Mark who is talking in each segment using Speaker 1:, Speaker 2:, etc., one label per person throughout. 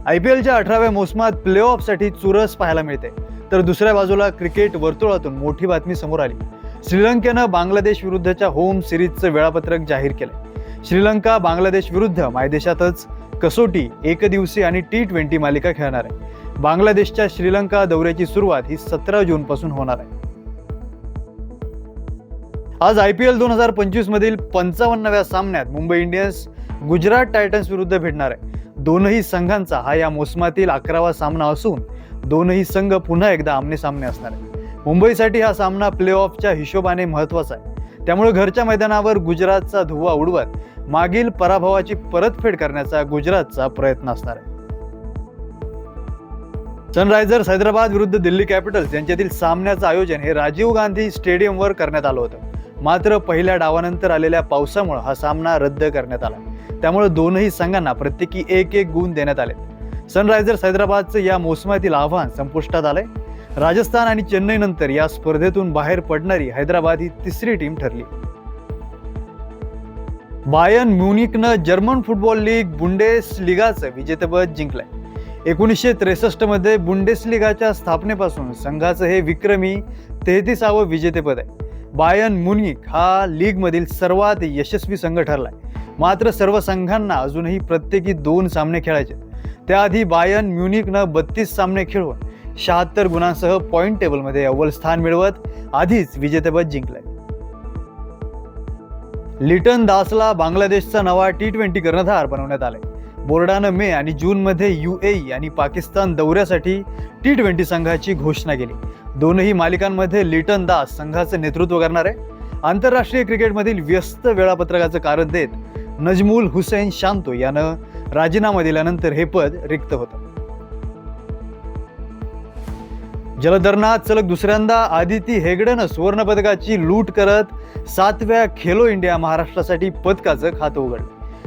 Speaker 1: IPLच्या 18व्या मोसमात प्ले ऑफसाठी चुरस पाहायला मिळते, तर दुसऱ्या बाजूला क्रिकेट वर्तुळातून मोठी बातमी समोर आली. श्रीलंकेनं बांगलादेश विरुद्धच्या होम सिरीजचं वेळापत्रक जाहीर केलंय. श्रीलंका बांगलादेश विरुद्ध मायदेशातच कसोटी, एकदिवसीय आणि T20 मालिका खेळणार आहे. बांगलादेशच्या श्रीलंका दौऱ्याची सुरुवात ही 17 जून पासून होणार आहे. आज IPL 2025 मधील 55व्या सामन्यात मुंबई इंडियन्स गुजरात टायटन्स विरुद्ध भेटणार आहे. दोनही संघांचा हा या मोसमातील 11वा सामना असून दोनही संघ पुन्हा एकदा आमनेसामने असणार आहे. मुंबईसाठी हा सामना प्ले ऑफच्या हिशोबाने महत्त्वाचा आहे. त्यामुळे घरच्या मैदानावर गुजरातचा धुव्वा उडवत मागील पराभवाची परतफेड करण्याचा गुजरातचा प्रयत्न असणार आहे. सनरायझर्स हैदराबाद विरुद्ध दिल्ली कॅपिटल्स यांच्यातील सामन्याचं आयोजन हे राजीव गांधी स्टेडियमवर करण्यात आलं होतं. मात्र पहिल्या डावानंतर आलेल्या पावसामुळे हा सामना रद्द करण्यात आला. त्यामुळे दोनही संघांना प्रत्येकी एक गुण देण्यात आले. सनरायझर्स हैदराबादचं या मोसमातील आव्हान संपुष्टात आलंय. राजस्थान आणि चेन्नई नंतर या स्पर्धेतून बाहेर पडणारी हैदराबाद ही तिसरी टीम ठरली. बायर्न म्युनिकनं जर्मन फुटबॉल लीग बुंडेसलिगाचं विजेतेपद जिंकलंय. 1963 मध्ये बुंडेसलिगाच्या स्थापनेपासून संघाचं हे विक्रमी 33वं विजेतेपद आहे. बायर्न म्युनिक हा लीगमधील सर्वात यशस्वी संघ ठरलाय. मात्र सर्व संघांना अजूनही प्रत्येकी 2 सामने खेळायचे. त्याआधी बायर्न म्युनिकनं 32 सामने खेळून 76 गुणांसह पॉइंट टेबलमध्ये अव्वल स्थान मिळवत आधीच विजेतेपद जिंकलंय. लिटन दासला बांगलादेशचा नवा T20 कर्णधार बनवण्यात आलाय. बोर्डानं मे आणि जूनमध्ये UAE आणि पाकिस्तान दौऱ्यासाठी T20 संघाची घोषणा केली. दोनही मालिकांमध्ये लिटन दास संघाचं नेतृत्व करणार आहे. आंतरराष्ट्रीय क्रिकेटमधील व्यस्त वेळापत्रकाचं कारण देत नजमुल हुसेन शांतो यानं राजीनामा दिल्यानंतर हे पद रिक्त होतं. जलतरणात सलग दुसऱ्यांदा आदिती हेगडेनं सुवर्ण पदकाची लूट करत 7व्या खेलो इंडिया महाराष्ट्रासाठी पदकाचं खातं उघडलं.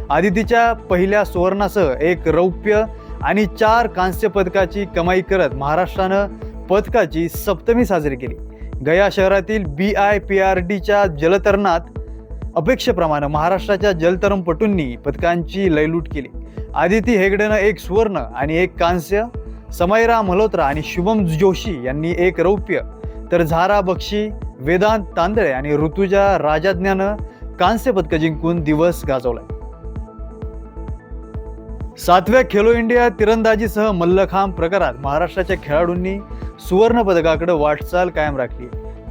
Speaker 1: आदितीच्या पहिल्या सुवर्णासह 1 रौप्य आणि 4 कांस्य पदकाची कमाई करत महाराष्ट्रानं पदकाची सप्तमी साजरी केली. गया शहरातील BIPRDच्या जलतरणात अपेक्षेप्रमाणे महाराष्ट्राच्या जलतरणपटूंनी पदकांची लयलूट केली. आदिती हेगडेनं 1 सुवर्ण आणि 1 कांस्य, समायरा मल्होत्रा आणि शुभम जोशी यांनी 1 रौप्य, तर झारा बक्षी, वेदांत तांदळे आणि ऋतुजा राजाज्ञानं कांस्य पदक जिंकून दिवस गाजवलाय. 7व्या खेलो इंडिया तिरंदाजीसह मल्लखांब प्रकारात महाराष्ट्राच्या खेळाडूंनी सुवर्ण पदकाकडे वाटचाल कायम राखली.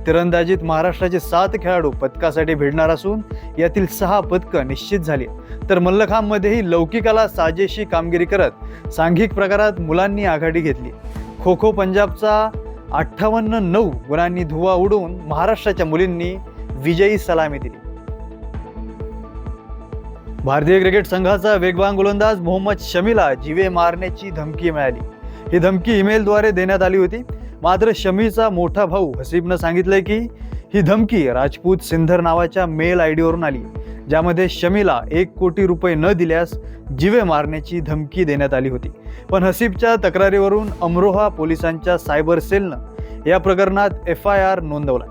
Speaker 1: तिरंदाजीत महाराष्ट्राचे 7 खेळाडू पदकासाठी भिडणार असून यातील 6 पदकं निश्चित झाली. तर मल्लखांबमध्येही लौकिकाला साजेशी कामगिरी करत सांघिक प्रकारात मुलांनी आघाडी घेतली. खो खो पंजाबचा 58-9 गुणांनी धुव्वा उडवून महाराष्ट्राच्या मुलींनी विजयी सलामी दिली. भारतीय क्रिकेट संघाचा वेगवान गोलंदाज मोहम्मद शमीला जीवे मारण्याची धमकी मिळाली. ही धमकी ईमेलद्वारे देण्यात आली होती. मात्र शमीचा मोठा भाऊ हसीबनं सांगितलंय की ही धमकी राजपूत सिंधर नावाच्या मेल ID वरून आली, ज्यामध्ये शमीला 1 कोटी रुपये न दिल्यास जीवे मारण्याची धमकी देण्यात आली होती. पण हसीबच्या तक्रारीवरून अमरोहा पोलिसांच्या सायबर सेलनं या प्रकरणात FIR नोंदवला.